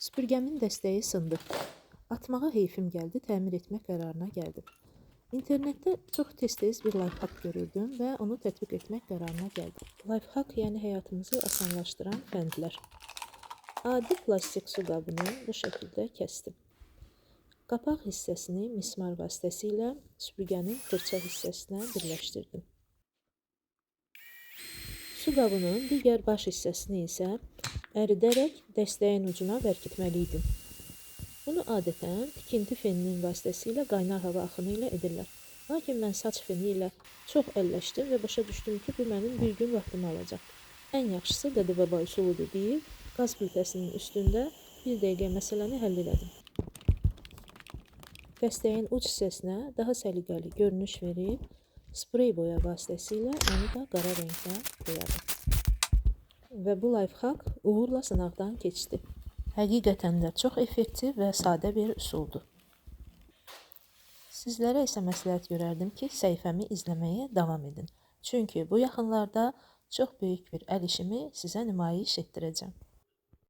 Süpürgəmin dəstəyi sındı. Atmağa heyfim gəldi, təmir etmək qərarına gəldim. İnternetdə çox tez-tez bir lifehack görürdüm və onu tətbiq etmək qərarına gəldim. Lifehack yəni həyatımızı asanlaşdıran fəndlər. Adi plastik su qabını bu şəkildə kəsdim. Qapaq hissəsini mismar vasitəsilə süpürgənin fırça hissəsinə birləşdirdim. Su qabının digər baş hissəsini isə əridərək dəstəyin ucuna bərkitməliydim. Bunu adətən tikinti feninin vasitəsilə qaynar hava axını ilə edirlər. Lakin mən saç feni ilə çox əlləşdim və başa düşdüm ki, bu mənim bir gün vaxtımı alacaq. Ən yaxşısı dədə-baba üsuludur deyib, qaz plitəsinin üstündə bir dəqiqə məsələni həll elədim. Dəstəyin uc hissəsinə daha səliqəli görünüş verib, sprey boya vasitəsilə onu da qara rəngdə boyadım. Və bu lifehack uğurla sınaqdan keçdi. Həqiqətən də çox effektiv və sadə bir üsuldur. Sizlərə isə məsləhət görərdim ki, səhifəmi izləməyə davam edin. Çünki bu yaxınlarda çox böyük bir əl işimi sizə nümayiş etdirəcəm.